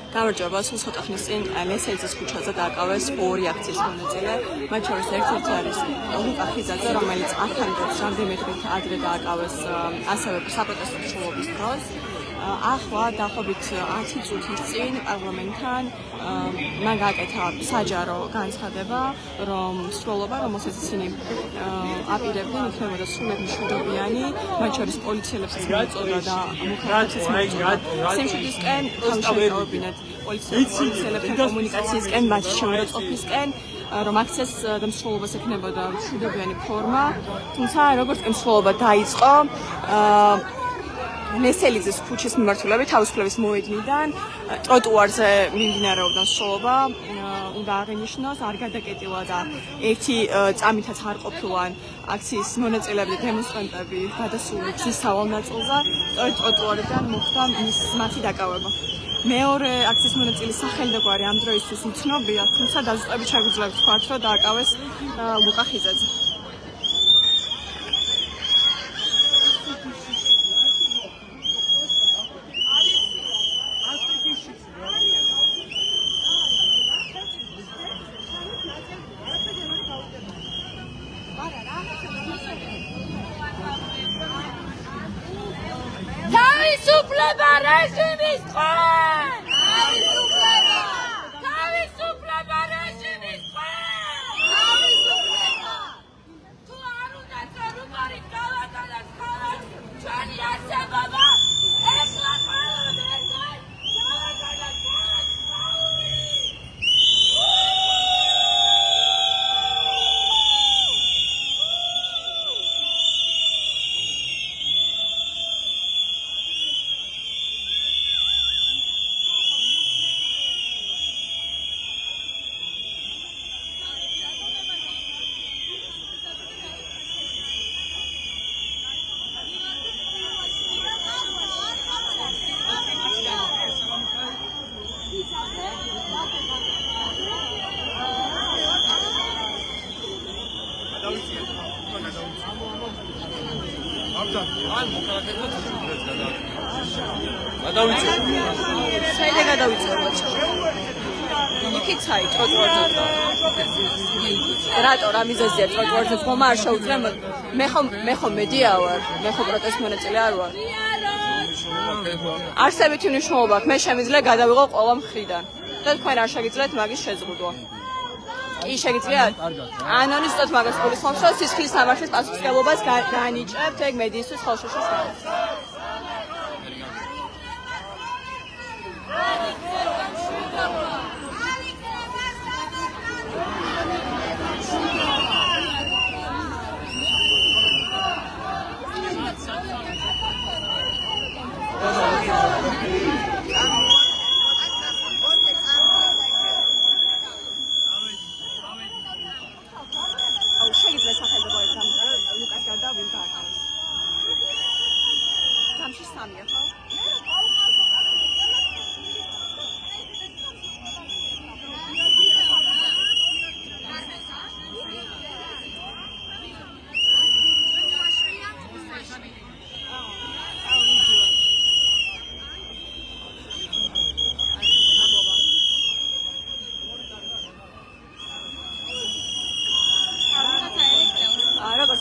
გამარჯობა, სულ ცოტა ხნის წინ ლესელიძის ქუჩაზე დააკავეს ორი აქციის მონაწილე, მათ შორის ერთ-ერთი არის ლუკა ხიზაძე, რომელიც აქამდე რამდენიმე დღით ადრე დააკავეს ასევე საპროტესტო მუშაობის დროს. ახლა დაახლოებით 10 წუთის წინ პარლამენტთან მან გააკეთა საჯარო განცხადება, რომ სრულობა, რომელსაც ისინი აპირებდნენ, იქნებოდა სრულად მშვიდობიანი, მათ შორის პოლიციელებსაც მოეწოდა და მუქარაძეც მოეწოდა. სიმშვიდისკენ თავშეწოვებინათ პოლიციელებთან კომუნიკაციისკენ, მათი შეურაცხყოფისკენ, რომ აქციას და მსვლელობას ექნებოდა მშვიდობიანი ფორმა, თუმცა როგორც კი მსვლელობა დაიწყო, ლესელიძის ქუჩის მიმართულებით თავისუფლების მოედნიდან ტროტუარზე მიმდინარეობდა მსვლელობა, უნდა აღინიშნოს, არ გადაკეტილა და ერთი წამითაც არ ყოფილან აქციის მონაწილეები და დემონსტრანტები გადასული გზის სავალ ნაწილზე, სწორედ ტროტუარიდან მოხდა მათი დაკავება. მეორე აქციის მონაწილის სახელი და გვარი ამ დროისთვის უცნობია, თუმცა დაზუსტებით შეგვიძლია ვთქვათ, რომ დააკავეს ლუკა ხიზაძე. თავისუფლება რეჟიმის თქვენ! თავისუფლება რეჟიმის თქვენ! თავისუფლება! თუ არ უნდათ რომ არის გავატანოთ ქალაქ ჩვენი არსებობა, ეხლა ყველამ ერთად გავატანოთ ქალაქ საული! საიდან გადავიწეროთ? იქით საი ტროტუარზე. რატო რა მიზეზია ტროტუარზე თქმა არ შეუძლია? მე ხომ მედია ვარ, მე ხომ პროტესტ მონაწილე არ ვარ. არსებითი მნიშვნელობა აქვს, მე შემიძლია გადავიღო ყველა მხრიდან. და თქვენ არ შეგიძლიათ მაგის შეზღუდვა. კი შეგიძლიათ? ანონისტოთ მაგას გულისხმობს, რომ სისხლის სამართლის პასუხისმგებლობას განიჭებთ ეგ მედიისთვის ხელშეშლის გამო.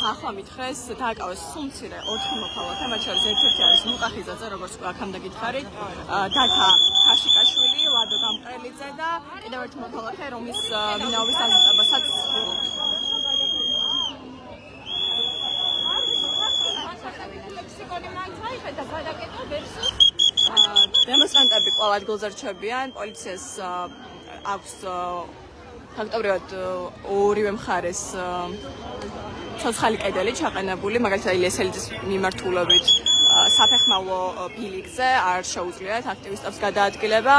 ახლა მითხრეს დააკავეს სულ მცირე 4 მოქალაქე, მათ შორის ერთ-ერთი არის ლუკა ხიზაძე, როგორც აქამდე გითხარით, დაკა ქაშიკაშვილი, ლადო დამყრელიძე და კიდევ ერთი მოქალაქე, რომლის ვინაობის დაზუსტებასაც დემონსტრანტები კვლავ ადგილზე რჩებიან, პოლიციას აქვს ფაქტობრივად ორივე მხარეს ცოცხალი კედელი ჩაყენებული, მაგალითად ლესელიძის მიმართულებით საფეხმავლო ბილიკზე არ შეუძლიათ აქტივისტებს გადაადგილება.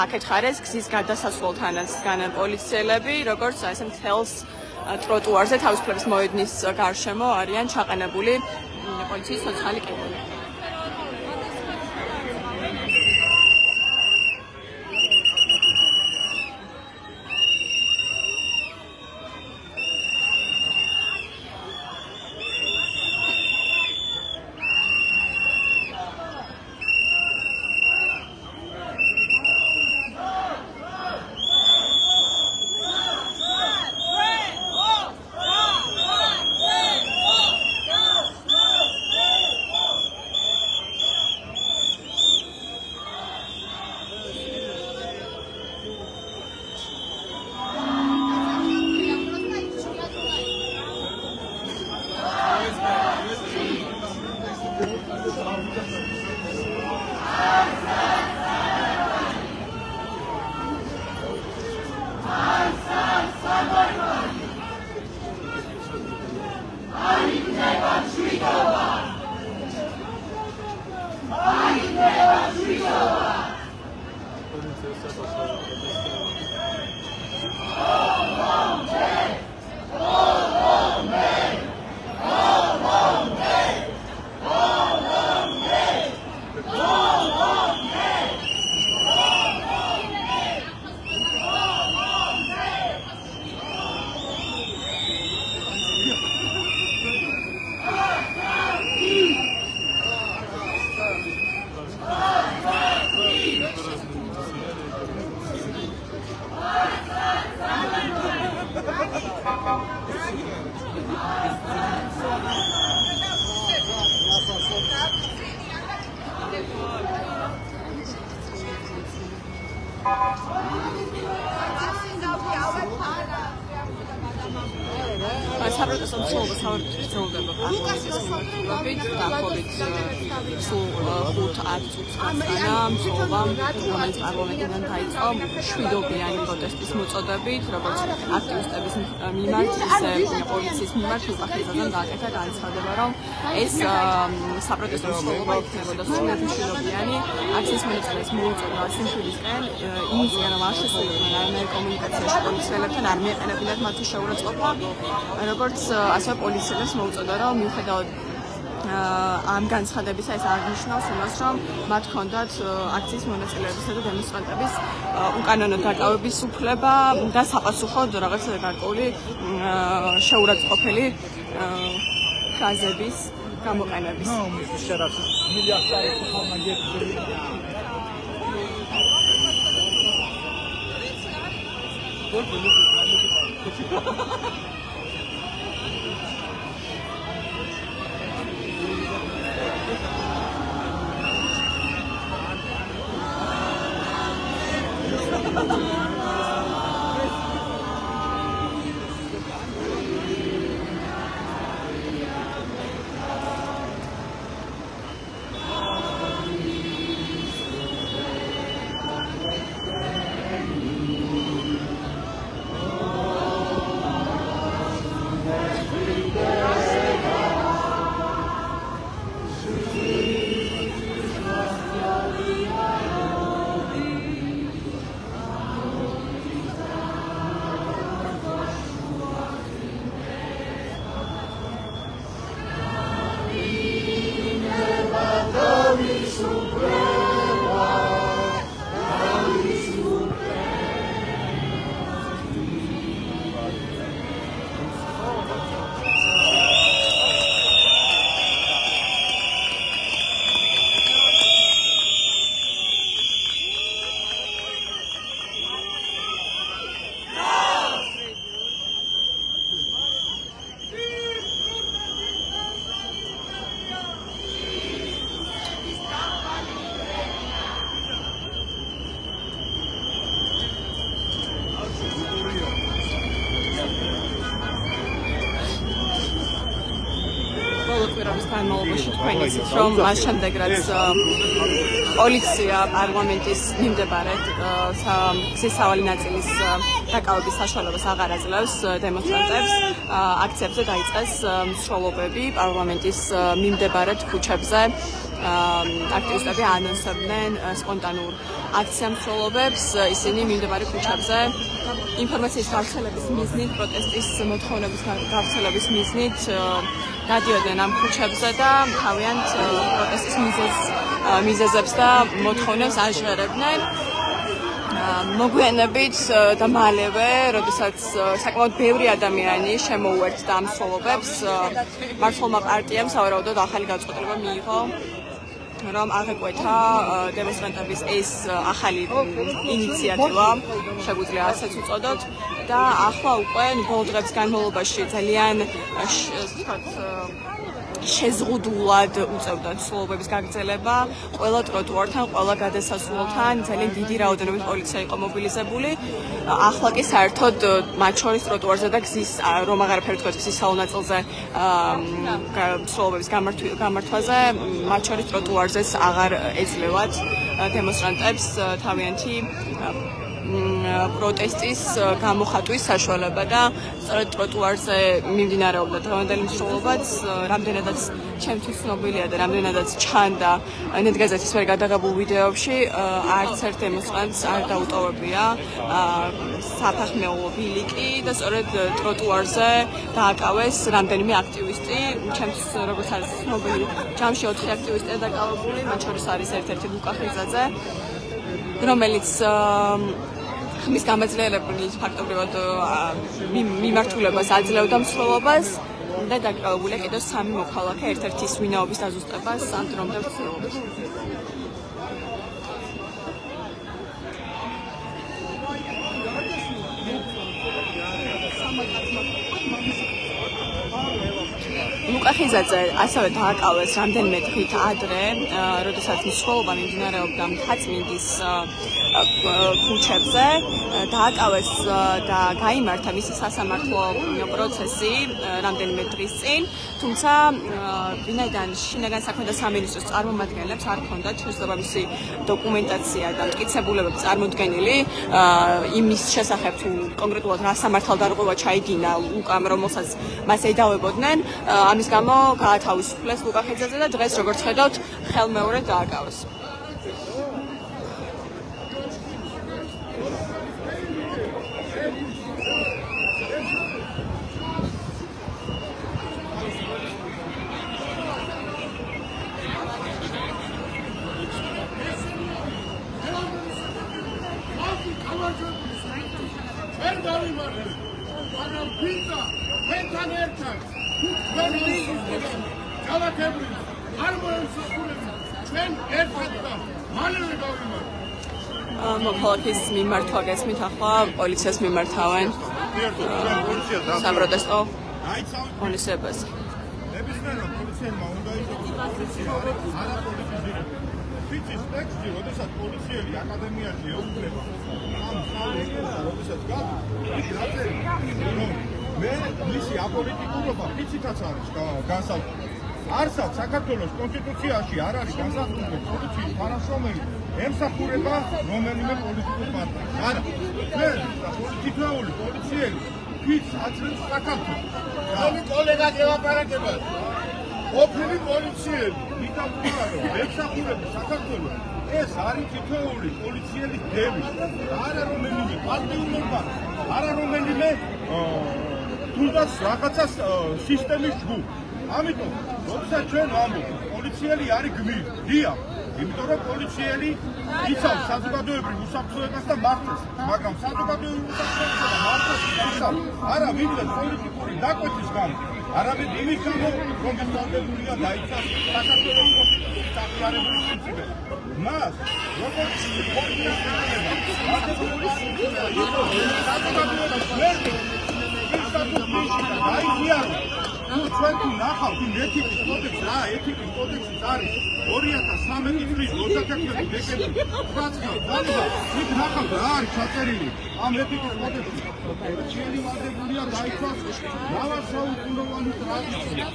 აქეთ ხარეს გზის გადასასვლელთანაც დგანან პოლიციელები, როგორც ესე მთელს ტროტუარზე თავისუფლების მოედნის გარშემო არიან ჩაყენებული პოლიციის ცოცხალი კედელი. საპროტესტო მცველობა სავარაუდოდ ძროდება პარლამენტის მიმართულებით დაახლოებით სულ 5-10 წუთს გაწყდა მცველობამ, რომელიც პარლამენტიდან დაიწყო მშვიდობიანი პროტესტის მოწოდებით, როგორც აქტივისტების მიმართ, ისე პოლიციის მიმართ. უპახისგან გააკეთა განცხადება, რომ ეს საპროტესტო მცველობა იქნებოდა სრულად მშვიდობიანი. აქციის მონაწილეებს მოუწოდა სიმშვიდისკენ, იმისკენ, რომ არ შესულიყვნენ არანაირ კომუნიკაციაში პოლიციელებთან, არ მიეყენებინათ მათი შეურაცხყოფა. როგორც ასევე პოლიციელებს მოუწოდა, რომ მიუხედავად ამ განცხადებისა ეს აღნიშნავს იმას, რომ მათ ჰქონდათ აქციის მონაწილეებისა და დემონსტრანტების უკანონო დაკავების უფლება და საპასუხოდ რაღაც გარკვეული შეურაცხყოფელი ფრაზების გამოყენების. კვირაობის განმავლობაში თქვენ იცით, რომ მას შემდეგ რაც პოლიცია პარლამენტის მიმდებარედ სავალი ნაწილის დაკავების საშუალებას აღარ აძლევს დემონსტრანტებს, აქციებზე დაიწყეს მსვლელობები პარლამენტის მიმდებარედ ქუჩებზე. აქტივისტები ანონსებდნენ სპონტანურ აქცია მსვლელობებს, ისინი მიმდებარე ქუჩებზე ინფორმაციის გავრცელების მიზნით, პროტესტის მოთხოვნების გავრცელების მიზნით გადიოდნენ ამ ქუჩებზე და თავიანთ პროტესტის მიზეზებს და მოთხოვნებს აჟღერებდნენ. მოგვიანებით და მალევე, როდესაც საკმაოდ ბევრი ადამიანი შემოუერთდა ამ მსვლელობებს, მართლმა პარტიამ სავარაუდოდ ახალი გადაწყვეტილება მიიღო, რომ აღეკვეთა დემონსტრანტების ეს ახალი ინიციატივა, შეგვიძლია ასეც უწოდოთ, და ახლა უკვე ბოლო დღების განმავლობაში ძალიან შეზღუდულად უწევდა მსვლელობების გაგრძელება, ყველა ტროტუართან, ყველა გადასასვლელთან ძალიან დიდი რაოდენობით პოლიცია იყო მობილიზებული. ახლა კი საერთოდ მათ შორის ტროტუარზე და გზის რომ აღარაფერი თქვა გზის სავალ ნაწილზე მსვლელობების გამართვაზე, მათ შორის ტროტუარზეც აღარ ეძლევათ დემონსტრანტებს თავიანთი პროტესტის გამოხატვის საშუალება და სწორედ ტროტუარზე მიმდინარეობდა დღევანდელი მსვლელობაც, რამდენადაც ჩემთვის ცნობილია და რამდენადაც ჩანდა ნეტგაზეთის ვერ გადაღებულ ვიდეოებში, არც ერთ დემონსტრანტს არ დაუტოვებია საფეხმავლო ბილიკი და სწორედ ტროტუარზე დააკავეს რამდენიმე აქტივისტი. ჩემთვის როგორც არის ცნობილი, ჯამში 4 აქტივისტია დაკავებული, მათ შორის არის ერთ-ერთი ლუკა ხიზაძე, რომელიც ხმის გამაძლიერებელი ფაქტობრივად მიმართულებას აძლევდა მსვლელობას და დაკავებულია კიდევ 3 მოქალაქე ერთ-ერთის ვინაობის დაზუსტებას ამ დრომდე მსვლელობაში. ლუკა ხიზაძე ასევე დააკავეს რამდენიმე დღით ადრე, როდესაც მსვლელობა მიმდინარეობდა მთაწმინდის ქუჩებზე, დააკავეს და გაიმართა მისი სასამართლო პროცესი რამდენიმე დღის წინ, თუმცა ვინაიდან შინაგან საქმეთა სამინისტროს წარმომადგენლებს არ ჰქონდათ შესაბამისი დოკუმენტაცია და მტკიცებულებები წარმოდგენილი იმის შესახებ თუ კონკრეტულად რა სამართალდარღვევა ჩაიდინა ლუკამ, რომელსაც მას ედავებოდნენ, ამის გამო გაათავისუფლეს ლუკა ხიზაძე და დღეს როგორც ხედავთ ხელმეორედ დააკავეს. მოქალაქის მიმართვა გესმით, ახლა პოლიციას მიმართავენ საპროტესტო ღონისძიებაზე. ნებისმიერმა პოლიციელმა უნდა ფიცის ტექსტი, როდესაც პოლიციელი აკადემიაში ეუბნება ამ ხალხს, როდესაც მე მისი აპოლიტიკურობა ფიცითაც არის განსაზღვრული. არსად საქართველოს კონსტიტუციაში არ არის განსაზღვრული პოლიციის თანამშრომელი ემსახურება რომელიმე პოლიტიკურ პარტიას. არა, თითოეული პოლიციელი ფიცს აძლევს საქართველოს. რომი კოლეგა გელაპარაკება. ყოფილი პოლიციელი, მიტოვებარო, ემსახურება საქართველოს. ეს არის თითოეული პოლიციელის დევი. არა რომელიმე პარტიულობა, არა რომელიმე თუნდაც რაღაცა სისტემის ჯგუფი. ამიტომ, როდესაც ჩვენ ვამბობთ, პოლიციელი არის გმირი, დიახ, იმიტომ რომ პოლიციელი იცავს საზოგადოებრივ უსაფრთხოებას და მართლს, მაგრამ საზოგადოებრივ უსაფრთხოებასა და მართლს იცავს არა ვინმე პოლიტიკური დაკვეთის გამო, არამედ იმის გამო, რომ გასწავლებულია დაიცავს საქართველოს კონსტიტუციის აღიარებული პრინციპები. მას, როგორც ჩვენ თუ ნახავთ იმ ეთიკის კოდექსს, რა ეთიკის კოდექსის არის 2013 წლის 31 დეკემბრის 9-ს დანება, იქ ნახავთ რა არის ჩაწერილი ამ ეთიკის კოდექსში. ჩვენი ვადებულია დაიცვას მრავალსაუკუნოვანი ტრადიცია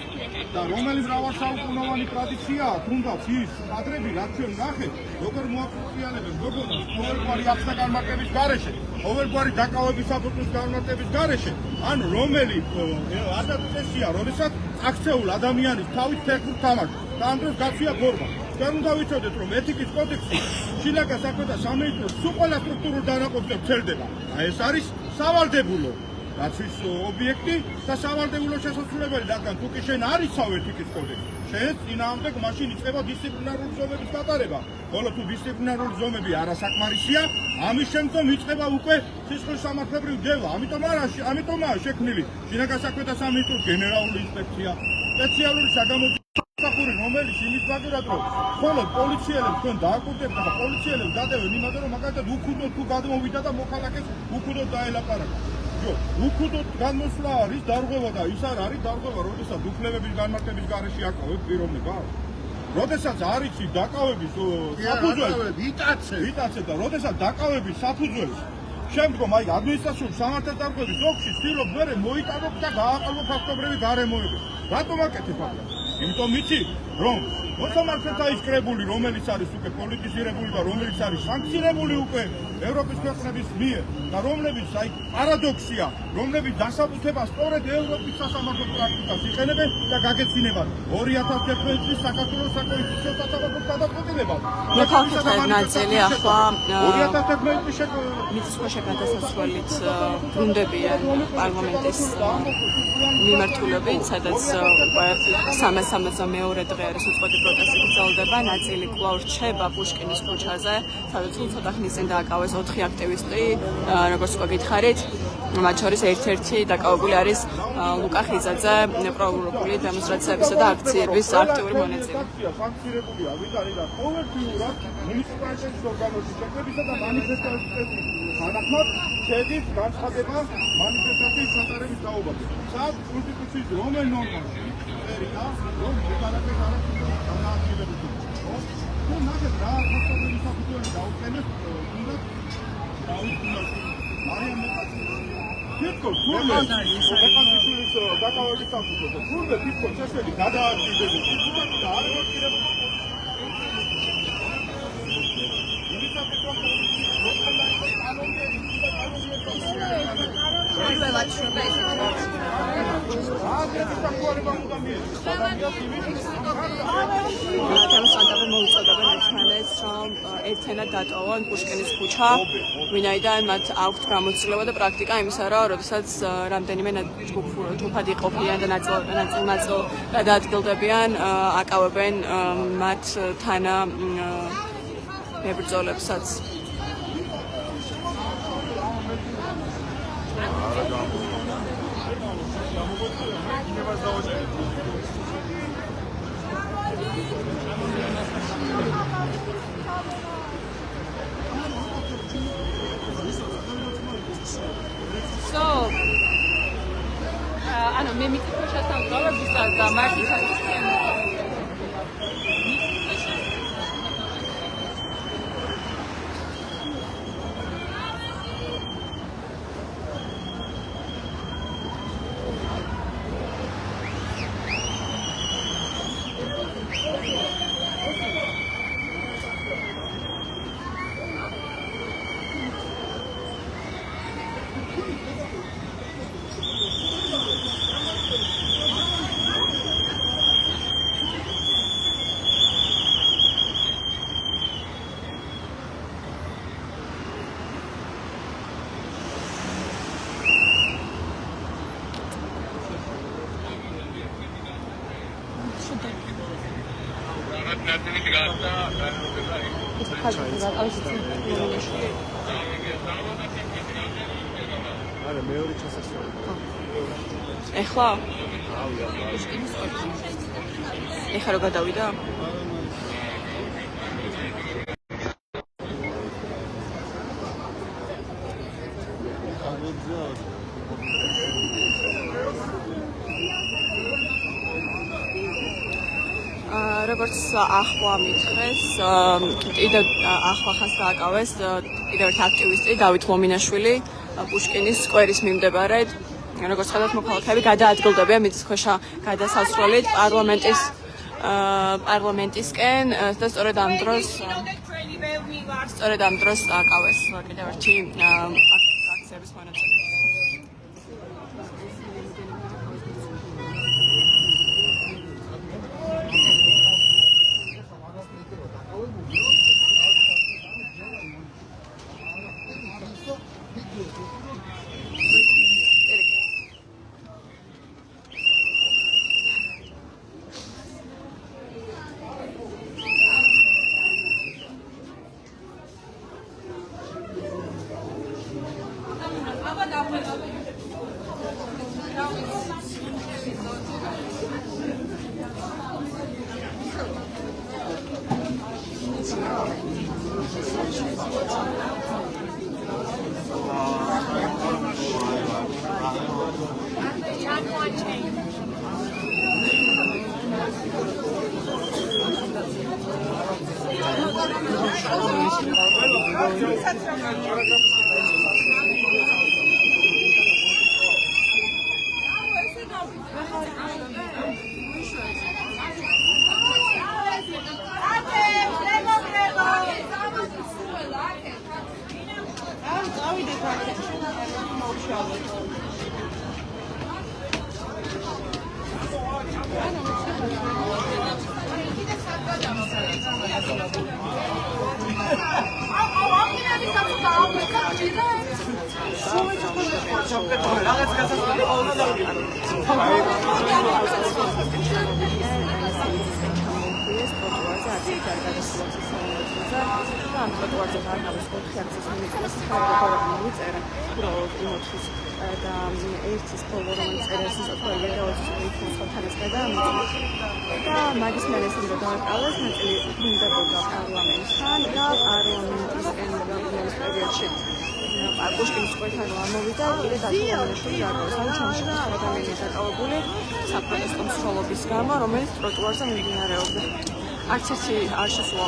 და რომელი მრავალსაუკუნოვანი ტრადიციაა, თუნდაც ის კადრები, რაც ჩვენ ნახეთ, როგორ მოახერხებენ, როგორ ყოველგვარი ახსნა განმარტების გარეშე, ყოველგვარი დაკავების საფუძვლის განმარტების გარეშე, ანუ რომელი ადაპტაცია, როდესაც აქცეულ ადამიანის თავის თექნიკ თამაშს და ამ დროს გაცვია ფორმა. ჩვენ უნდა ვიცოდეთ, რომ ეთიკის კოდექსი შინაგან საქმეთა სამინისტროს სულ ყველა სტრუქტურულ დანაყოფებს ცელდება. ეს არის სავალდებულო დაცვის ობიექტი და სავალდებულო შესაძლებელი, რადგან თუ კი შენ არ იცავ ეთიკის კოდექსს, შენ წინააღმდეგ მაშინ იწყება დისციპლინარული ზომების გატარება. ხოლო თუ დისციპლინარული ზომები არასაკმარისია, ამის შემდგომ იწყება უკვე სისხლის სამართლებრივი დევა. ამიტომაა შექმნილი შინაგან საქმეთა სამინისტროს გენერალური ინსპექცია, სპეციალური საგამოძიებო რომელიც იმის მაგერად რომ ხოლო პოლიციელებს თქვენ დააკურდებთ და პოლიციელებს დადევენ იმაზე რომ მაგალითად უქუდოდ თუ გადმოვიდა და მოქალაქეს უქუდოდ დაელაპარაკა. უქუდოდ განმოსვლა არის დარღვევა და ის არ არის დარღვევა, როდესაც უფლებების განმარტების გარეშე აკავებ პიროვნებას. როდესაც არ იცი დაკავების საფუძველი, იტაცე და როდესაც დაკავების საფუძველი შემდგომ აი ადმინისტრაციული სამართალდარღვევის ოფისში ცდილობ მერე მოიტანოთ და გააყალბო ფაქტობრივი გარემოება. რატომ აკეთებ ამას? იმიტომ იცი რომ მოსამართლეთა ის კრებული, რომელიც არის უკვე პოლიტიზირებული და რომელიც არის სანქციონირებული უკვე ევროპის ქვეყნების მიერ და რომლებიც აი პარადოქსია, რომლებიც დასაბუთებას სწორედ ევროპის სასამართლო პრაქტიკას იყენებენ და გაგეცინებათ 2011 წლის საქართველოს საკონსტიტუციო სასამართლოს გადაწყვეტილებად. მოხალხეთა ნაწილი ახლა 2011 წლის მიწისქვეშა გადასასვლელით ბრუნდებიან პარლამენტის მიმართულებით, სადაც უკვე 332 დღე არის უწყვეტი პროტესტი გრძელდება. ნაწილი კვლავ რჩება პუშკინის ქუჩაზე, სადაც ცოტა ხნის წინ დააკავეს 4 აქტივისტი, როგორც უკვე გითხარით. მათ შორის ერთ-ერთი დაკავებული არის ლუკა ხიზაძე, პროევროპული დემონსტრაციებისა და აქციების აქტიური მონაწილე. სანქციონირებულია ვიდრე ყოველდღიურად მუნიციპალიტეტის ორგანოების შექმნისა და მანიფესტაციის თანახმად შედის განცხადება მანიფესტაციის ჩატარების დაობაზე. სად კონსტიტუციის რომელ ნორმაში წერია, რომ მოგარაკეს არასდროს თუ ნახეთ რა ხასობრივი საფუძველი დაუყენეს უნდა დაუწყოს მარიამ თითქოს თურმე საკანტის დაკავების საფუძველზე თურმე თითქოს წესები გადააკეთებიათ თუმცა არ მოხერხდება დემონსტრანტები მოუწოდებენ ერთმანეთს, რომ ერთენად დატოვონ პუშკინის ქუჩა, ვინაიდან მათ აქვთ გამოცდილება და პრაქტიკა იმისა, რომ როდესაც რამდენიმე ჯგუფად იყოფიან და ნაწილ გადაადგილდებიან, აკავებენ მათ თანა მებრძოლებსაც. ანუ მე მიწისქვეშასთან ვდავებისა და მარტის ეხლა ეხლა რო გადავიდა როგორც ახლა მითხრეს, კიდევ ახლა ხანს დააკავეს კიდევ ერთ აქტივისტი დავით ლომინაშვილი პუშკინის სკვერის მიმდებარედ. როგორც ხედავთ, მოქალაქეები გადაადგილდებიან მიწისქვეშა გადასასვლელით პარლამენტისკენ და სწორედ ამ დროს დააკავეს კიდევ ერთი აქციების მონაწილე. პუშკინის სკვერთან გამოვიდა, კიდე დათვალიერებული დაკავეს. ანუ ჩამოშორდა ადამიანი დაკავებული საპროტესტო მსვლელობის გამო, რომელიც ტროტუარზე მიმდინარეობდა. არც ერთი არ შესულა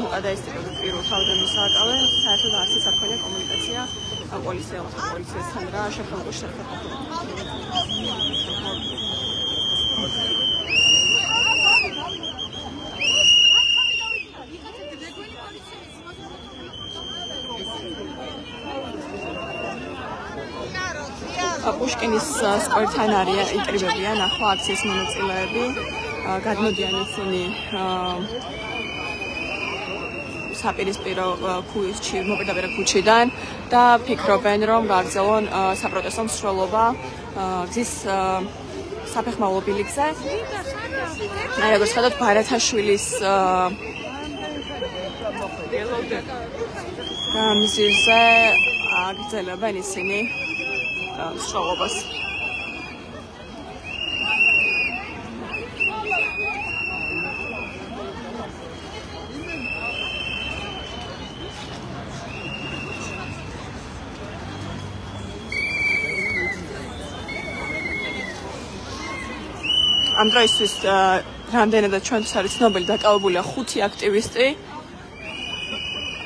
უკადაესტიკებულ პირულ თავდამის აკავენ, საერთოდ არც ეს არ ქონია კომუნიკაცია პოლიციასთან რა შეფერხებული შეფერხებული. პუშკინის სკვერთან არის იკრიბებიან ახლა აქციის მონაწილეები, გადმოდიან ისინი საპირისპირო მოპირდაპირე ქუჩიდან და ფიქრობენ, რომ გააგრძელონ საპროტესტო მსვლელობა გზის საფეხმავლო ბილიკზე. როგორც ხედავთ, ბარათაშვილის გამზირზე აგრძელებენ ისინი მსვლელობას. ამ დროისთვის რამდენადაც ჩვენთვის არის ცნობილი, დაკავებულია 5 აქტივისტი.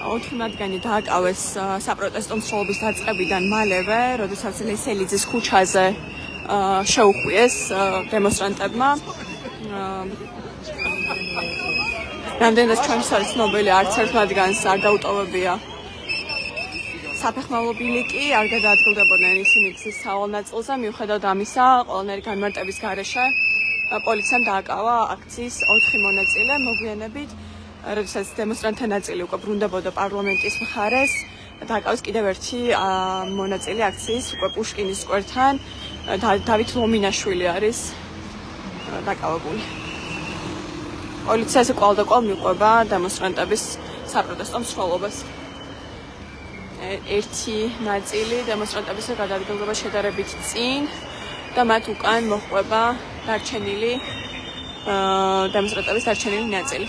4 მათგანი დააკავეს საპროტესტო მსვლელობის დაწყებიდან მალევე, როდესაც ლესელიძის ქუჩაზე შეუხვიეს დემონსტრანტებმა. რამდენადაც ჩვენთვის არის ცნობილი, არც ერთ მათგანს არ დაუტოვებია საფეხმავლო ბილიკი, არ გადაადგილდებოდნენ ისინი გზის სავალ ნაწილზე. მიუხედავად ამისა, ყველანაირი განმარტების გარეშე პოლიციამ დააკავა აქციის 4 მონაწილე მოგვიანებით, როდესაც დემონსტრანტთა ნაწილი უკვე ბრუნდებოდა პარლამენტის მხარეს, დააკავეს კიდევ ერთი მონაწილე აქციის უკვე პუშკინის სკვერთან, დავით ლომინაშვილი არის დაკავებული. პოლიციაზე კვალ და კვალ მიყვება დემონსტრანტების საპროტესტო მსვლელობას. ერთი ნაწილი დემონსტრანტებისა გადაადგილდება შედარებით წინ და მათ უკან მოჰყვება დარჩენილი დემონსტრანტების დარჩენილი ნაწილი.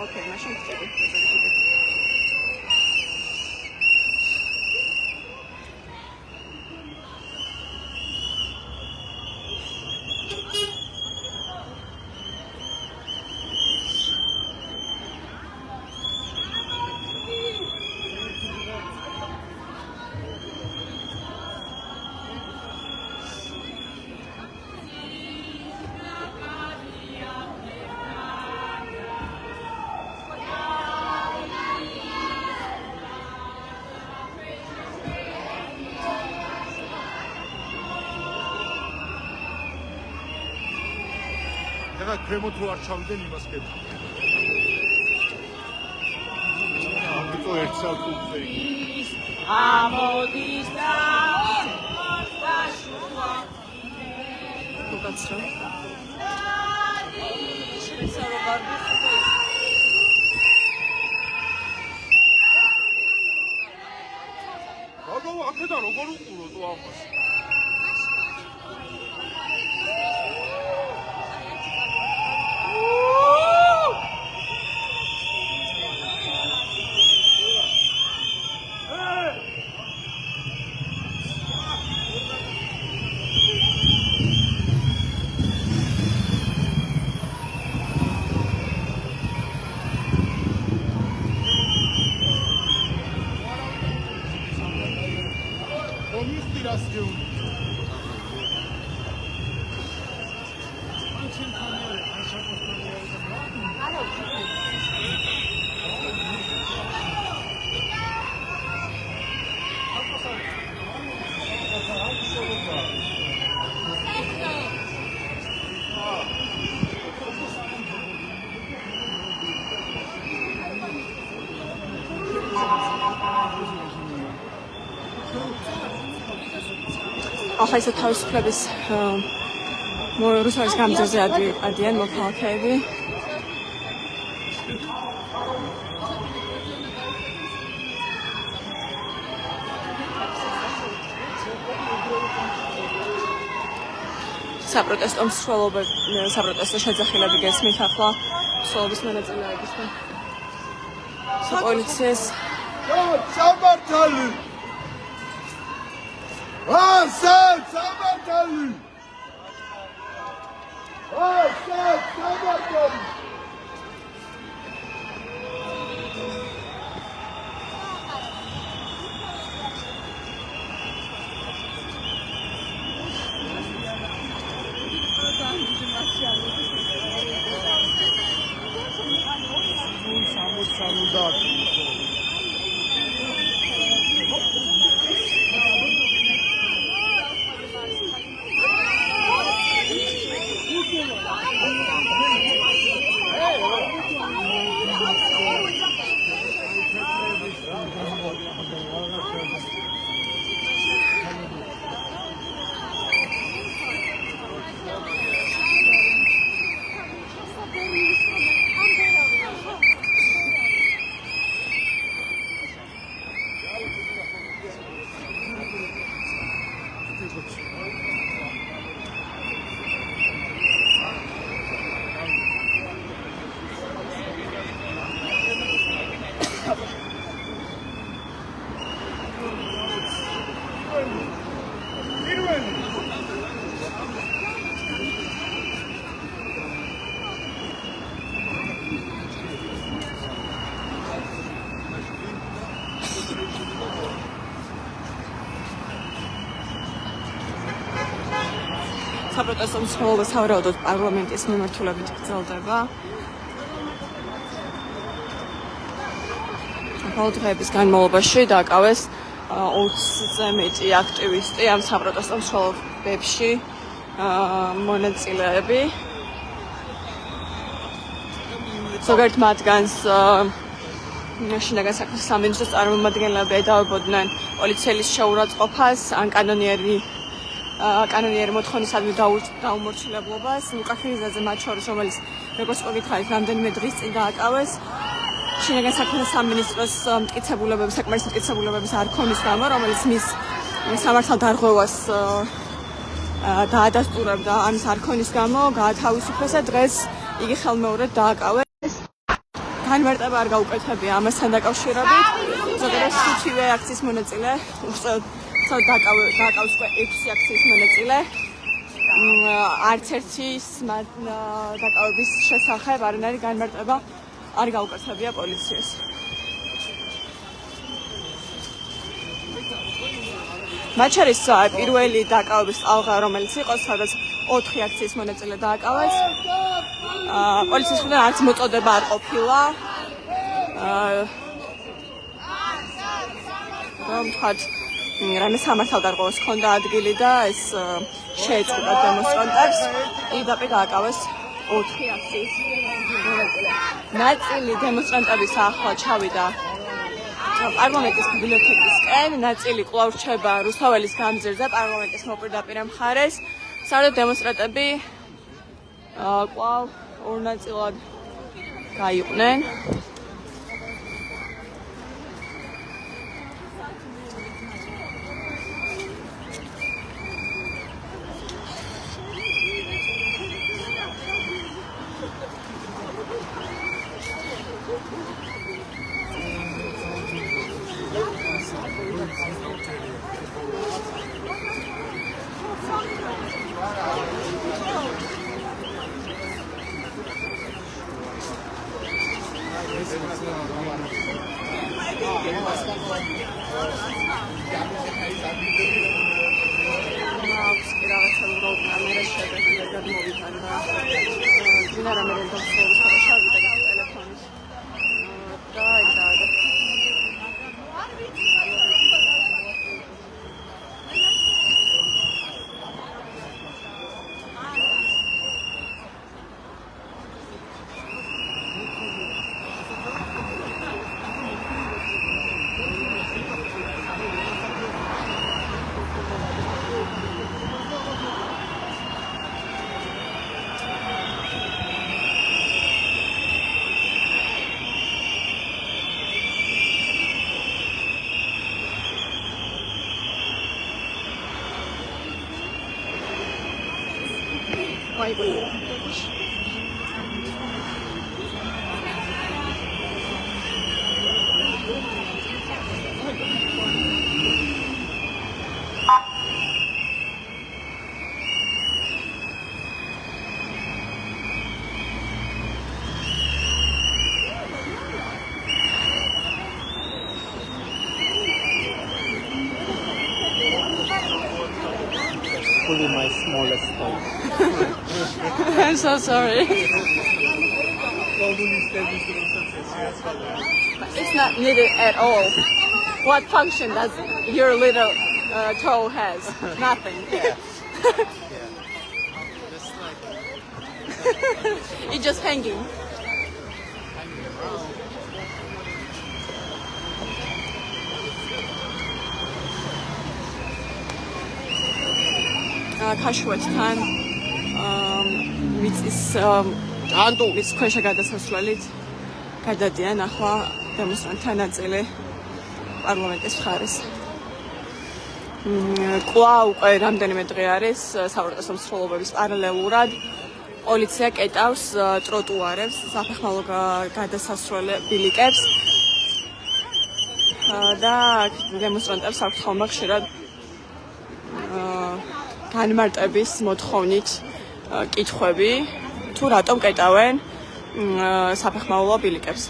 Okay, machine ticket. ეხლა κρემოთ რო არ ჩავიდნენ იმას კეთდა. ამიტომ ერთ საათზე ამოდის და დაშუა. უკაცრა. როგორ აქედან როგორ უყურო თუ ამას? ახალ თავისუფლების რუსეთის გამზირზე ადიან მოქალაქეები. საპროტესტო შეძახილები გესმით ახლა მსვლელობის მონაწილეებისგან. პოლიციას სამართალი! სამართალი! სამართალი! საპროტესტო მსვლელობა სავარაუდოდ პარლამენტის მიმართულებით გრძელდება. მხოლოდ დღეების განმავლობაში დაკავეს 20-ზე მეტი აქტივისტი ამ საპროტესტო მსვლელობებში მონაწილეები. ზოგიერთ მათგანს შინაგან საქმეთა სამინისტროს წარმომადგენლები ედავებოდნენ პოლიციის შეურაცხყოფას ან კანონიერი მოთხოვნისადმი დაუმორჩილებლობას. ლუკა ხირიზაძე მათ შორის, რომელიც როგორც მოგითხარით, რამდენიმე დღის წინ დააკავეს შინაგან საქმეთა სამინისტროს საკმარისი მტკიცებულებების არ ქონის გამო, რომელიც მის სამართალდარღვევას დაადასტურებდა ამის არ ქონის გამო, გაათავისუფლეს და დღეს იგი ხელმეორედ დააკავეს. განმარტება არ გაუკეთებია ამასთან დაკავშირებით. ზოგადად 5-ვე აქციის მონაწილე დააკავს 6 აქციის მონაწილე. არც ერთის დაკავების შესახებ არანაირი განმარტება არ გაუკეთებია პოლიციას. მათ შორის პირველი დაკავების ალღა, რომელიც იყო, სადაც 4 აქციის მონაწილე დააკავეს. პოლიციის მხრიდან არც მოწოდება არ ყოფილა. რომ თქვათ რამე სამართალდარღვევას ჰქონდა ადგილი და ეს შეეწყვეტა დემონსტრანტებს. პირდაპირ დააკავეს 4 აქციის მონაწილე. ნაწილი დემონსტრანტების ახლა ჩავიდა პარლამენტის ბიბლიოთეკისკენ, ნაწილი კვლავ რჩება რუსთაველის გამზირზე პარლამენტის მოპირდაპირე მხარეს. საერთოდ დემონსტრანტები კვლავ ორ ნაწილად გაიყვნენ. Fully my smallest toy. I'm so sorry. It's not needed at all. What function does your little toe has? Nothing. Just like It's just hanging. ქაშვეთთან მიწის მის ქვეშ გადასასვლელით გადადიან ახლა დემონსტრანტთა ნაწილი პარლამენტის მხარეს. კვლავ უკვე რამდენიმე დღე არის საპროტესტო მსვლელობების პარალელურად პოლიცია კეტავს ტროტუარებს, საფეხმავლო გადასასვლელებს და დემონსტრანტებს აქვთ ხოლმე ხშირად განმარტების მოთხოვნით კითხვები, თუ რატომ კეტავენ საფეხმავლო ბილიკებს.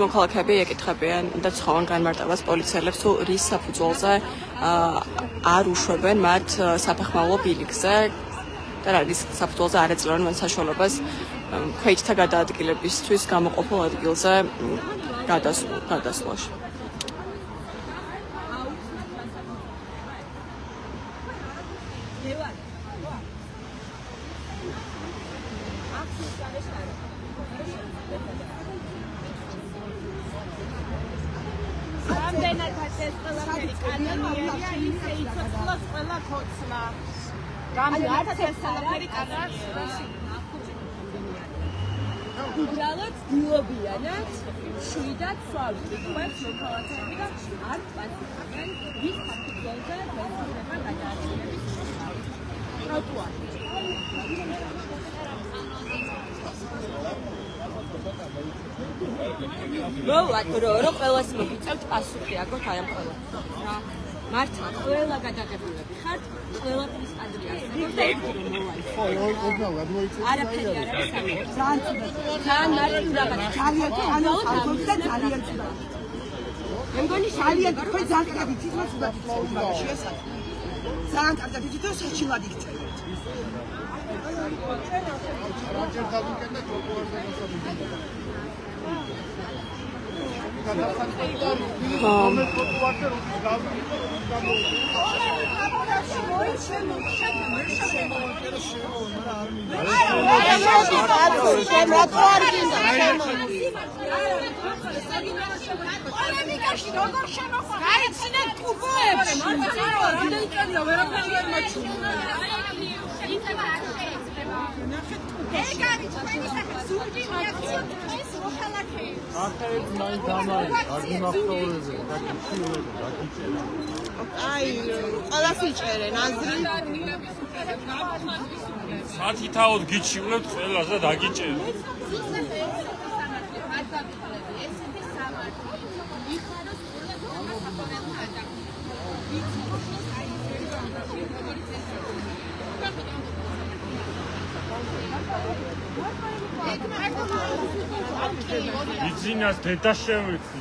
მოქალაქეები ეკითხებიან და ცხოვან განმარტებას პოლიციელებს თუ რის საფუძველზე არ უშვებენ მათ საფეხმავლო ბილიკზე და რის საფუძველზე არ ეძლევენ მათ საშუალებას ქვეითთა გადაადგილებისთვის გამოყოფილ ადგილზე გადასვლაში. უბრალოდ დილობიანად შვიდად სვავით იყვებს მოქალაქეები და არ პასუხობენ ვის საფუძველზე მეზობლება გადაადგილების ტროტუარი. მოვად რომ ყველას მოგიწევთ პასუხი აგოთ აი ამ ყველას. მართლა ყველა გადაღებულები ხართ, ყველაფრის კადრი არსებობს და ერთი რომ მოვაი. არაფერი არ არის სამი. ძალიან მარტივ რაღაცა. ძალიან არგობს და ძალიან ცუდა. მე მგონი ძალიან თქვენ ძალიან კარგად იცით რომ ცუდა თხოვნა შეესახა. ძალიან კარგად იცით რომ საჩილად იქცევთ. სათითაოდ გიჩივლეთ ყველას და დაგიჭერთ. იძინას დედა შევეცი.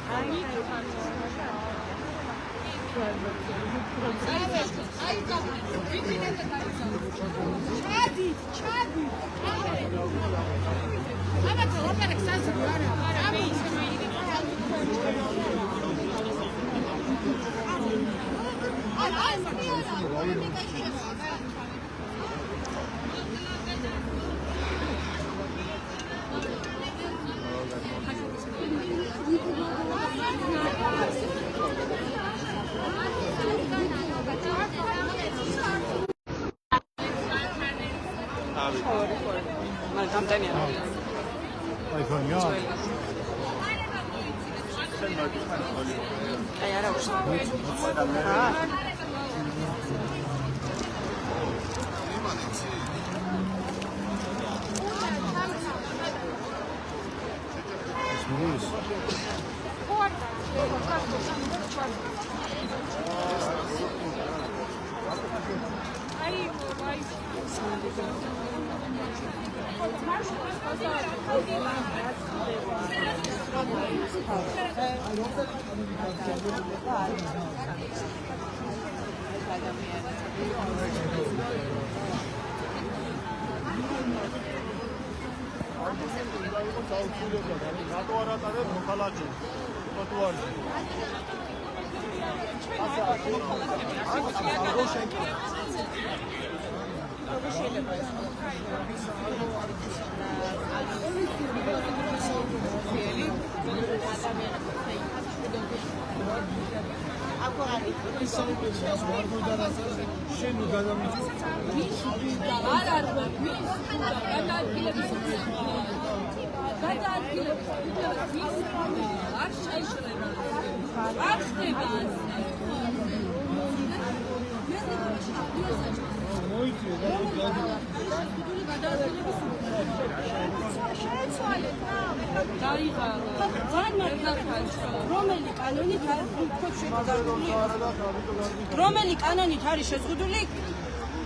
რომელი კანონით არის შეზღუდული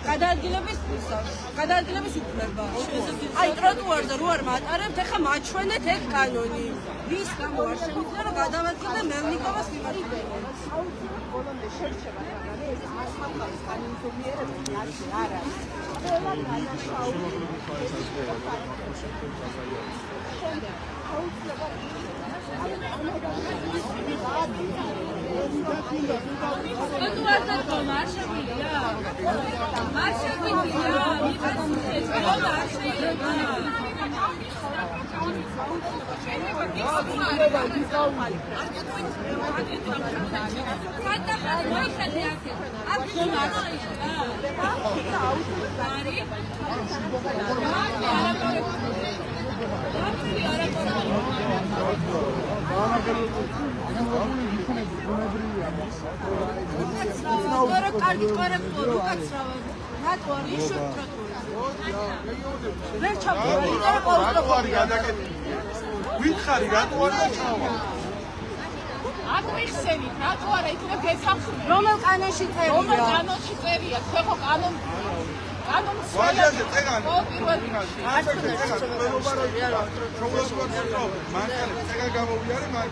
გადაადგილების უფლება? აი ტროტუარზე რო არ მატარებთ, ეხა მაჩვენეთ ეგ კანონი. ვის გამო არ შემიძლია რომ გადავადგილდე მელნიკოვას მიმართულებით? ბოლომდე შერჩება ეს მასხამხალის კანონიზებიერება არ არის. ვითხარი რატო არ დაჩავა? აგვიხსენით, რატო არა იქნება გესახსნა? რომელ კანონში წერია? რომელ კანონში წერია? ხო ხო კანონს ვაჟაზე წეგანი. წეგან გამოვიარე მაგ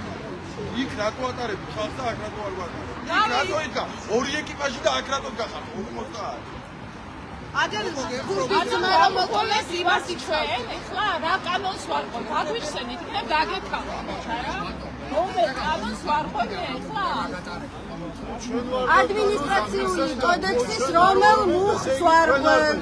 იქ რატო ატარები ხალხს და აქ რატო არ ვატარებ? იქ რატო იქა? ორი ეკიპაჟი და აქ რატო გახარ? 50. მაგრამ მოგოლეს იმას იჩვენ, ეხლა რა კანონს ვარყოთ? აგვიხსენით, იქნებ დაგექავა, ჩარა? ადმინისტრაციული კოდექსის რომელ მუხტს ვარღვევთ?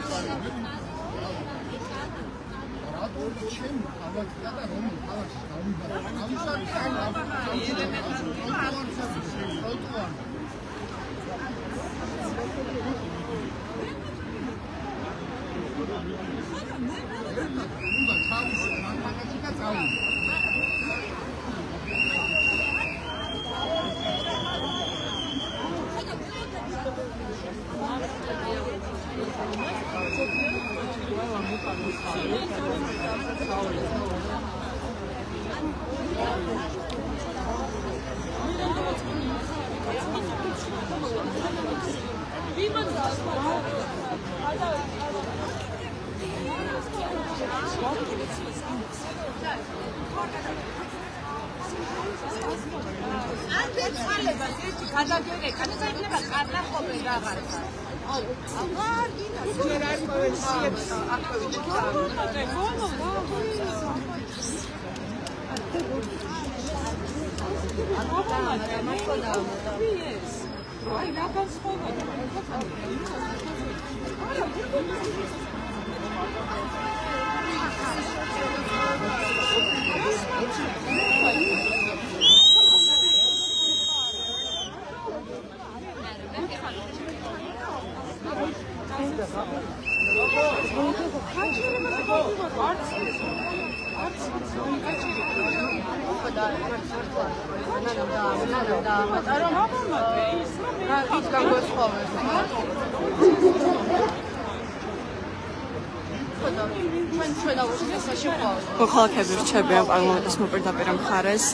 მოქალაქეები რჩებიან პარლამენტის მოპირდაპირე მხარეს.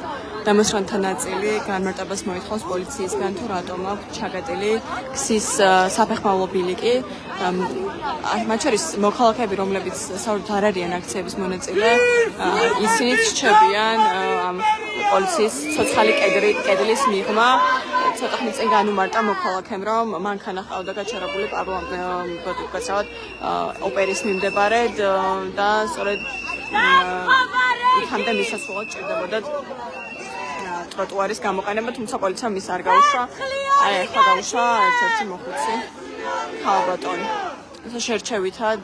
Დამოსრანთა ნაწილი განმარტებას მოითხოვს პოლიციისგან, თუ რატომ აქვს ჩაგატილი გზის საფეხმავლო ბილიკი. მათ შორის მოქალაქეები, რომლებიც საერთოდ არ არიან აქციების მონაწილე, ისინიც რჩებიან ამ პოლიციის ცოცხალი კედლის მიღმა. ცოტა ხნის წინ განუმარტა მოქალაქემ, რომ მანქანა ჰყავდა გაჩერებული პარლამენტის ოპერის მიმდებარედ და სწორედ იქამდე მისასვლელად ჭირდებოდა ტროტუარის გამოყენება, თუმცა პოლიციამ მის არ გაუშვა. აი, ახლა გაუშვა ერთ-ერთი მოხუცი ქალბატონი. ესე შერჩევითად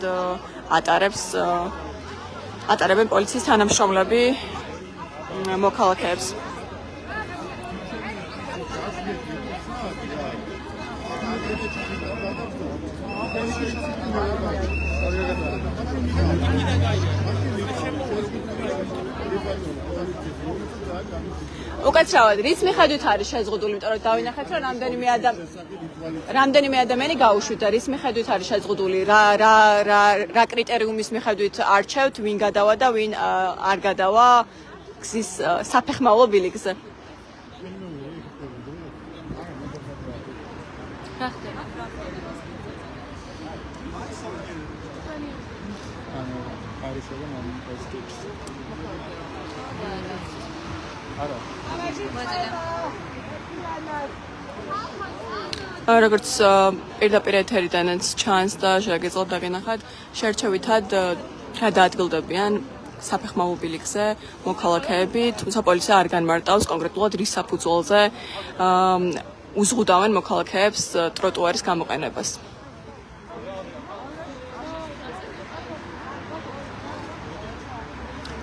ატარებენ პოლიციის თანამშრომლები მოქალაქეებს. უკაცრავად, რის მიხედვით არის შეზღუდული, იმიტომ რომ დავინახეთ, რომ რამდენიმე ადამიანი გაუშვით და რის მიხედვით არის შეზღუდული, რა კრიტერიუმის მიხედვით არჩევთ, ვინ გადავა და ვინ არ გადავა გზის საფეხმავლო ბილიკზე. როგორც პირდაპირ ეთერიდანაც ჩანს და შეგეძლოთ დაგენახათ, შერჩევითად გადაადგილდებიან საფეხმავლო ბილიკზე მოქალაქეები, თუმცა პოლიცია არ განმარტავს კონკრეტულად რის საფუძველზე უზღუდავენ მოქალაქეებს ტროტუარის გამოყენებას.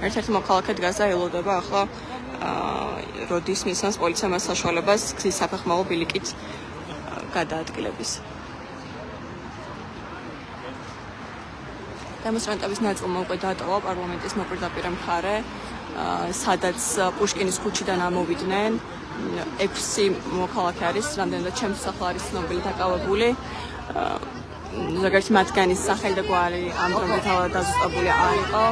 ერთ-ერთი მოქალაქე დგას და ელოდება ახლა როდის მისცემს პოლიციამ საშუალებას გზის საფეხმავლო ბილიკით გადაადგილების. დემონსტრანტების ნაწილმა უკვე დატოვა პარლამენტის მოპირდაპირე მხარე, სადაც პუშკინის ქუჩიდან ამოვიდნენ 6 მოქალაქე არის, რამდენადაც ჩემთვის ახლა არის ცნობილი დაკავებული. ზოგიერთი მათგანის სახელი და გვარი ამ დრომდე თავად დაზუსტებული არ იყო.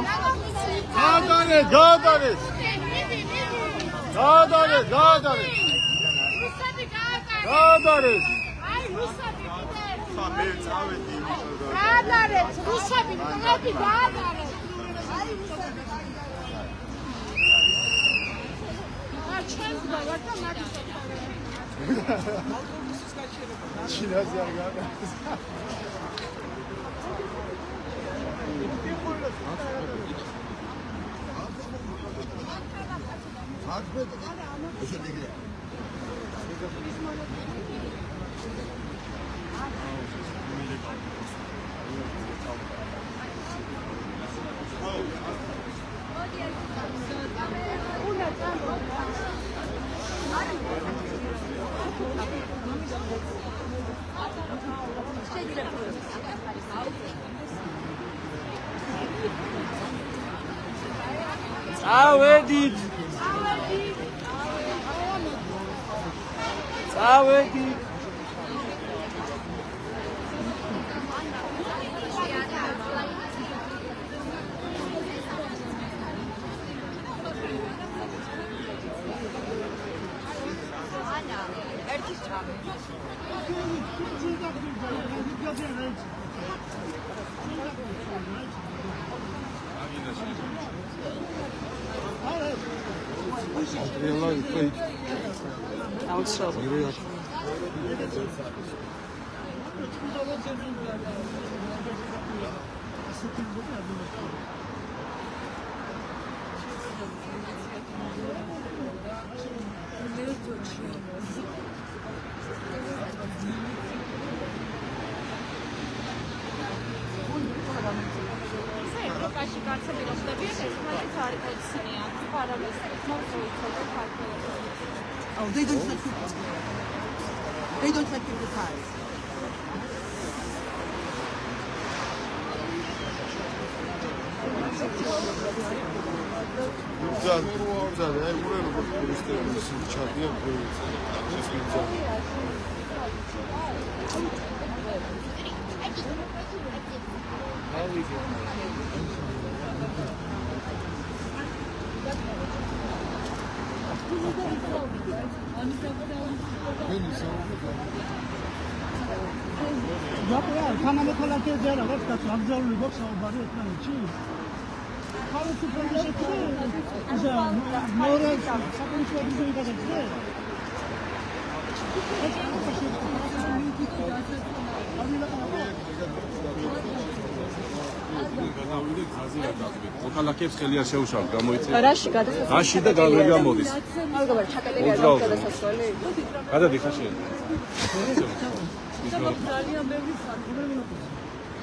წავედით. წავედით. აუცილებლად. ევროპაში გაცხადებულები ეს მაინც არის ოცნია. პარალელურად მოიწოდე ქართულად. Oh, they don't let people. They don't let people pass. მოქალაქეებს ხელი არ შეუშალ გამოიწევს. რაში გადასასვლელი? რაში და გამოდის. ალბათ ჩაკეტილი არის გადასასვლელი. გადადიხარ შენ.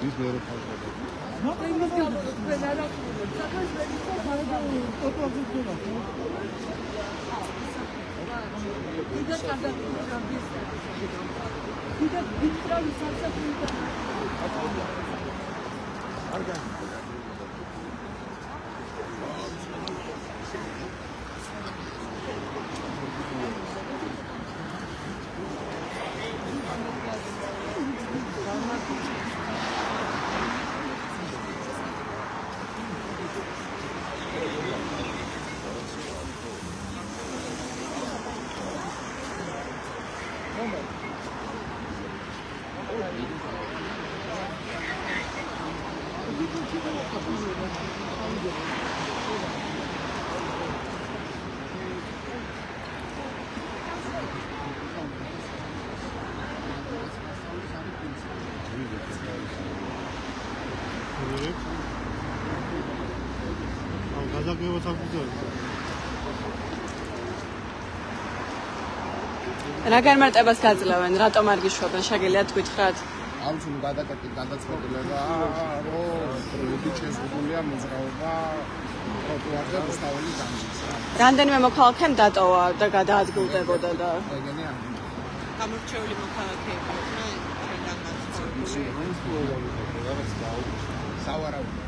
ის მეორე რა განმარტებას გაძლევენ? რატომ არ გიშვებენ? შეგიძლიათ გითხრათ? ამჩუნ გადაკეთეთ გადაწყვეტილება, რომ შეზღუდულია მოძრაობა ტროტუარზე დასავლეთ განძის. რამდენიმე მოქალაქემ დატოვა და გადაადგილდებოდა და ეგენი არ გამორჩეული მოქალაქეები იყვნენ ჩვენგან სავარაუდო.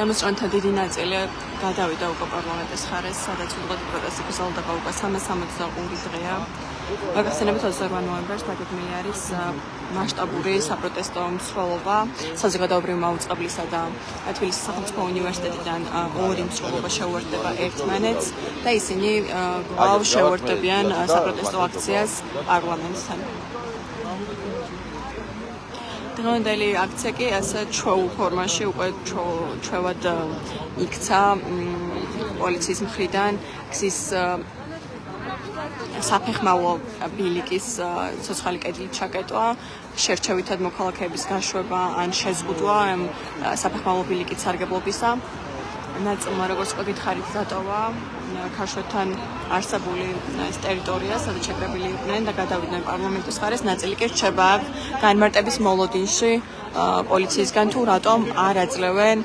დემონსტრანტთა დიდი ნაწილი გადავიდა უკვე პარლამენტის ხარეს, სადაც უბრალოდ პროტესტი გრძელდება უკვე 362 დღეა. გაგახსენებთ 28 ნოემბერს დაგეგმილი არის მასშტაბური საპროტესტო მსვლელობა საზოგადოებრივი მაუწყებლისა და თბილისის სახელმწიფო უნივერსიტეტიდან ორი მსვლელობა შეუერთდება ერთმანეთს და ისინი კვლავ შეუერთებიან საპროტესტო აქციას პარლამენტთან. დღევანდელი აქცია კი ასე ჩვეულ ფორმაში უკვე ჩვევად იქცა პოლიციის მხრიდან გზის საფეხმავლო ბილიკის ცოცხალი კედლით ჩაკეტვა, შერჩევითად მოქალაქეების გაშვება ან შეზღუდვა საფეხმავლო ბილიკის სარგებლობისა. ნაწილმა, როგორც გითხარით, დატოვა ქართველთან არსებული ეს ტერიტორია, სადაც შეკრებილი იყვნენ და გადავიდნენ პარლამენტის მხარეს. ნაწილი კი რჩება აქ განმარტების მოლოდინში პოლიციისგან თუ რატომ არ აძლევენ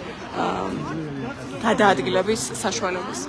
გადაადგილების საშუალებას.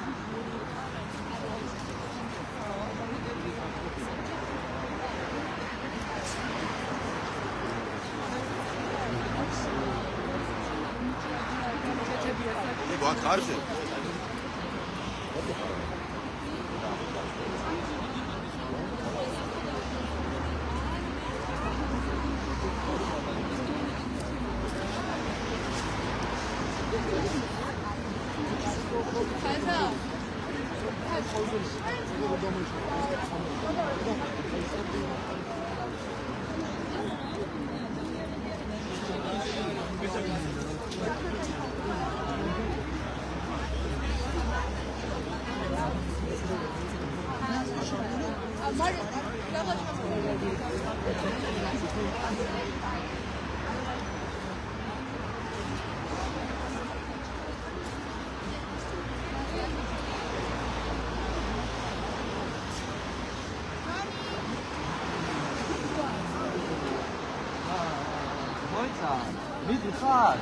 მიდი ხარ?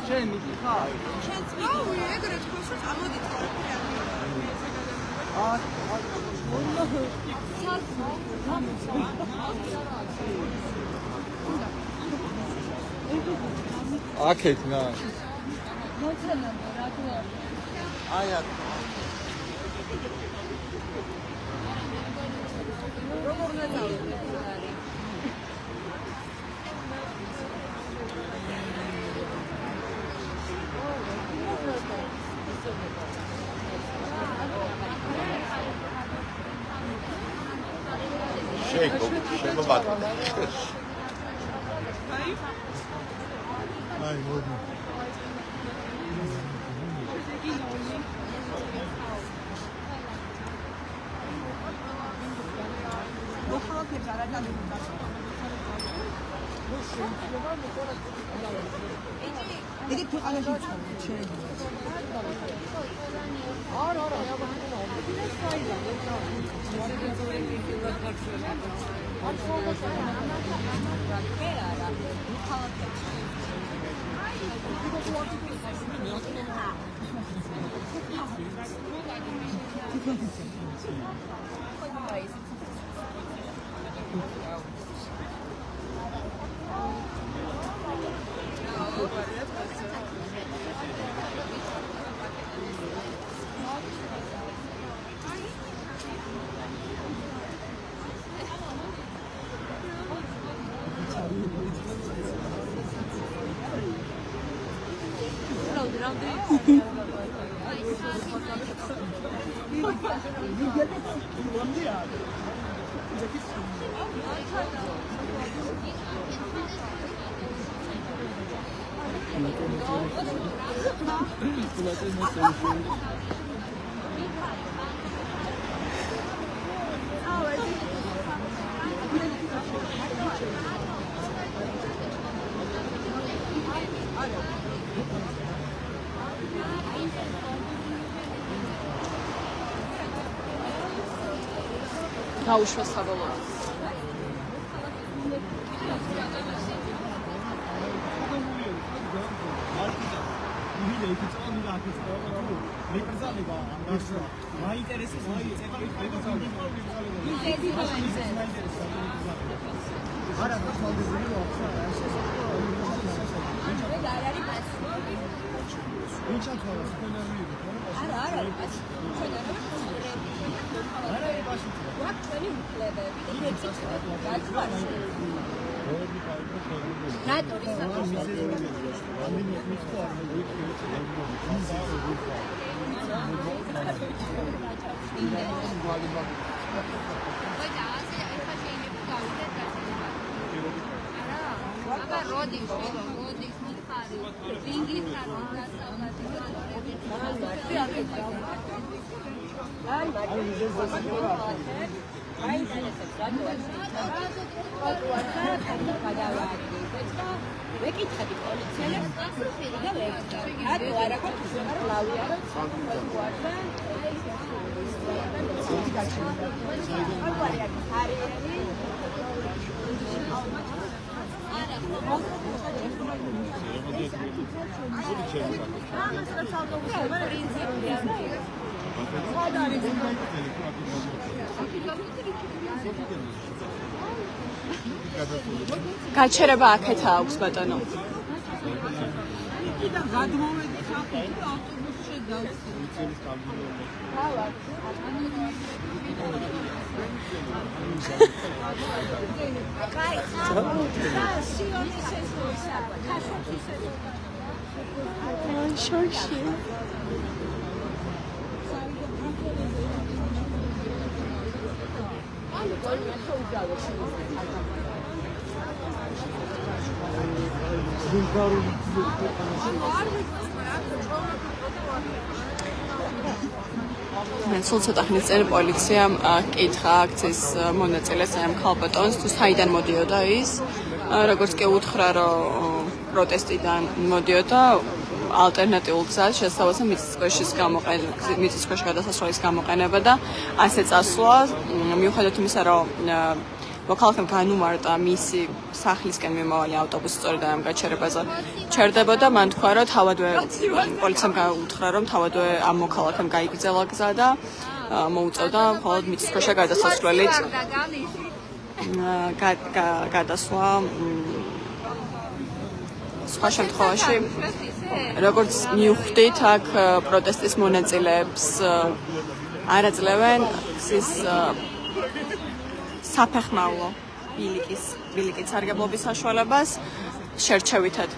შენ მიდი ხარ? შენც მიდი. ეგრე თქოს რომ წამოდით. აქეთ ნა. მოწენამდე რა თუ არ. აი აქ. როგორ ნაცავდი? შემობატა. აი მოდი. მოხალხეებს არ ადანებდა. იგი ქვეყანაში შეიძლება. არა. გაუშვა საბოლოოდ. გაჩერება აქეთ აქვს ბატონო. მე სულ ცოტა ხნის წინ პოლიციამ კითხა აქციის მონაწილეს ამ ქალბატონს თუ საიდან მოდიოდა ის. როგორც კი უთხრა რომ პროტესტიდან მოდიოდა ალტერნატიულ გზას შესაძლოა მიწისქვეშ გადასასვლელის გამოყენება და ასე წასვლა. მიუხედავად იმისა რომ მოქალაქემ განუმარტა მისი სახლისკენ მიმავალი ავტობუსი სწორედ ამ გაჩერებაზე ჩერდებოდა, მან თქვა რომ თავადვე პოლიციამ გაუთხრა რომ თავადვე ამ მოქალაქემ გაიგრძელა გზა და მოუწევდა მხოლოდ მიწისქვეშა გადასასვლელით გადასვლა. სხვა შემთხვევაში როგორც მივხვდით, აქ პროტესტის მონაწილეებს არ აძლევენ გზის საფეხმავლო ბილიკის სარგებლობის საშუალებას შერჩევითად.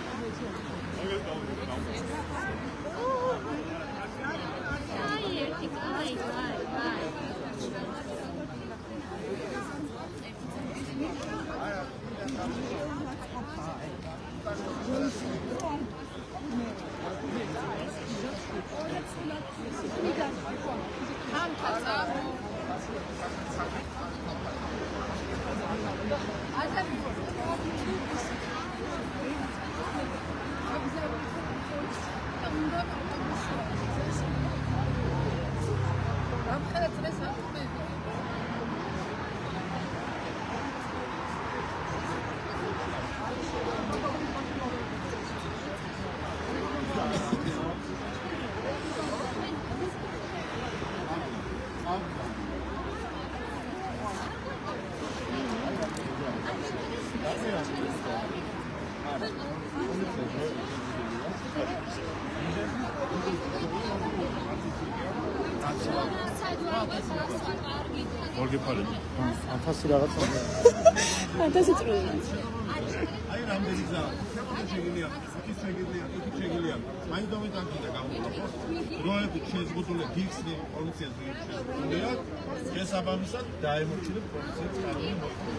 Fantasi რაღაცა. ფანტასი წრუია. აი რამდენი გზა. შეგიძლია, ის შეგიძლია. მაინც დამიტანკიდა გამოვა. როებით შეზღუდული ფიქსი პოლიციას შეგვიძლია. შესაბამისად დაემორჩილებ პოლიციას კანონი მოხდა.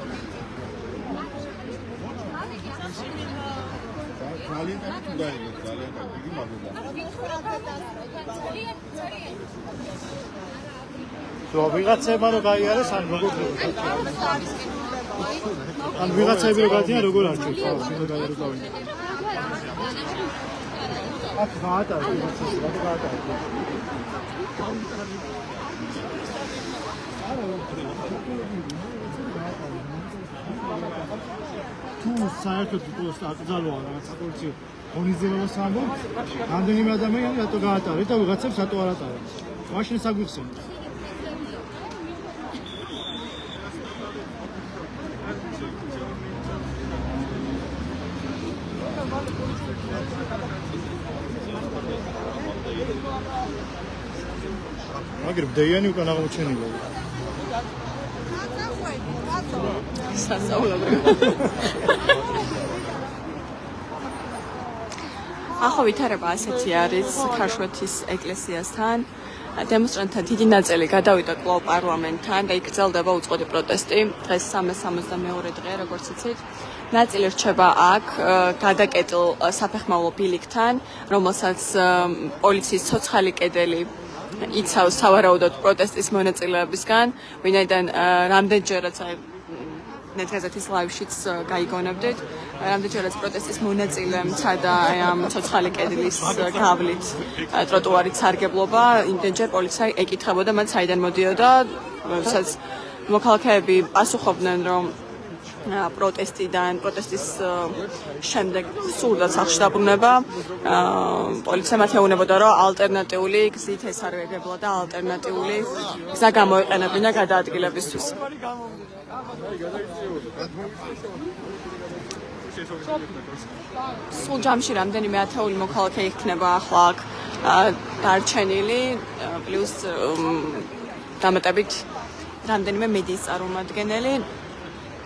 ძალიან კარგი დაიგო, ძალიან კარგი მაგოდა. თუ ვიღაცებმა რო გაიარეს, ან როგორ ან ვიღაცები რო გადიან, როგორ არჩევთ, ხო, შენ გაიარო გავიგე. აქ გაატარე, ვიღაცას გაატარე. თუ საერთოდ პროსტა აკრძალოა რაღაც პოლიციო ღონისძიებას ამბობ, რამდენიმე ადამიანი რატო გაატარეთ და ვიღაცებს რატო არ ატარეთ. მაშინ საგვიხსენეთ. მაგრამ დეიანი უკან აღმოჩენილია. ახლა ვითარება ასეთი არის ქარშვეთის ეკლესიასთან. დემონსტრანტთა დიდი ნაწილი გადავიდა კვლავ პარლამენტთან და იქ გრძელდება უწყოდი პროტესტი. დღეს 362 დღე, როგორც იცით. ნაწილი რჩება აქ გადაკეტილ საფეხმავლო ბილიკთან, რომელსაც პოლიციის ცოცხალი კედელი იცავს სავარაუდოდ პროტესტის მონაწილეებისგან, ვინაიდან რამდენჯერაც ნეტგაზეთის ლაივშიც გაიგონებდით, რამდენჯერაც პროტესტის მონაწილემ ცადა ამ ცოცხალი კედლის გავლით ტროტუარით სარგებლობა, იმდენჯერ პოლიცია ეკითხებოდა მათ საიდან მოდიოდა, როდესაც მოქალაქეები პასუხობდნენ, რომ პროტესტის შემდეგ სურდათ სახლში დაბრუნება, პოლიცია მათ ეუბნებოდა, რომ ალტერნატიული გზით ესარგებლა და ალტერნატიული გზა გამოიყენებინა გადაადგილებისთვის. სულ ჯამში რამდენიმე ათეული მოქალაქე იქნება ახლა აქ დარჩენილი, პლუს დამატებით რამდენიმე მედიის წარმომადგენელი.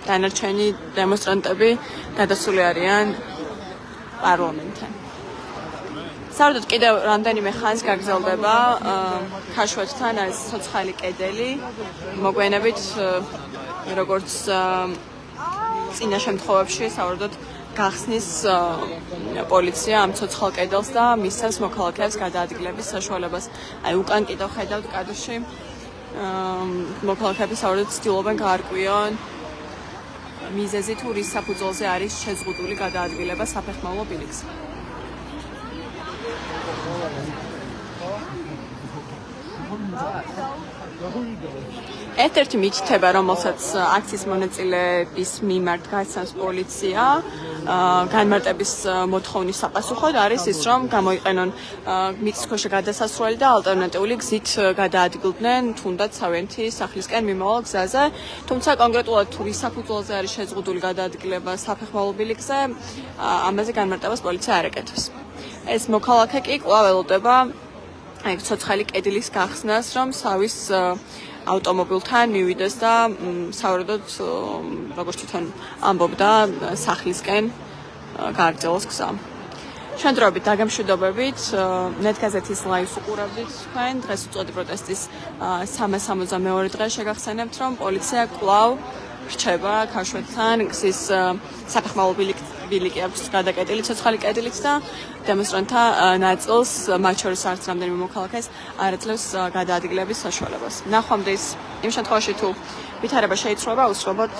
დანარჩენი დემონსტრანტები გადასული არიან პარლამენტთან. საერთოდ კიდევ რამდენიმე ხანს გაგრძელდება ქარშვეთთან არის ცოცხალი კედელი, მოგვიანებით როგორც წინა შემთხვევებში საერთოდ გახსნის პოლიცია ამ ცოცხალ კედელს და მისცემს მოქალაქეებს გადაადგილების საშუალებას. აი უკან კიდევ ხედავთ კადრში მოქალაქეები საერთოდ ცდილობენ გაარკვიონ მიზეზი თუ რის საფუძველზე არის შეზღუდული გადაადგილება საფეხმავლო ბილიკზე. ერთ-ერთი მითითება, რომელსაც აქციის მონაწილეების მიმართ გასცემს პოლიცია, განმარტების მოთხოვნის საპასუხოდ არის ის, რომ გამოიყენონ მიწის ქვეშ გადასასვლელი და ალტერნატიული გზით გადაადგილდნენ თუნდაც თავიანთი სახლისკენ მიმავალ გზაზე. თუმცა კონკრეტულად თუ რის საფუძველზე არის შეზღუდული გადაადგილება საფეხმავლო ბილიკზე, ამაზე განმარტებას პოლიცია არ ეკეთებს. ეს მოქალაქე კი კვლავ ელოდება ცოცხალი კედლის გახსნას, რომ სავის ავტომობილთან მივიდეს და სავარაუდოდ როგორც თვითონ ამბობდა სახლისკენ გააგრძელოს გზა. შენდრობით დაგემშვიდობებით, ნეტგაზეთის ლაივს უყურებდით თქვენ. დღეს უწოდი პროტესტის 362 დღე შეგახსენებთ, რომ პოლიცია კვლავ რჩება ქარშვეთთან გზის საფეხმავლო ბილიკი აქვს გადაკეტილი ცოცხალი კედლით და დემონსტრანტთა ნაწილს, მათ შორის არც რამდენიმე მოქალაქეს არ აძლევს გადაადგილების საშუალებას. ნახვამდის იმ შემთხვევაში თუ ვითარება შეიცვლება, უსწრებოდ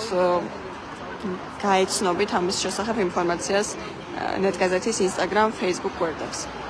გაეცნობით ამის შესახებ ინფორმაციას ნეტგაზეთის Instagram, Facebook გვერდებზე.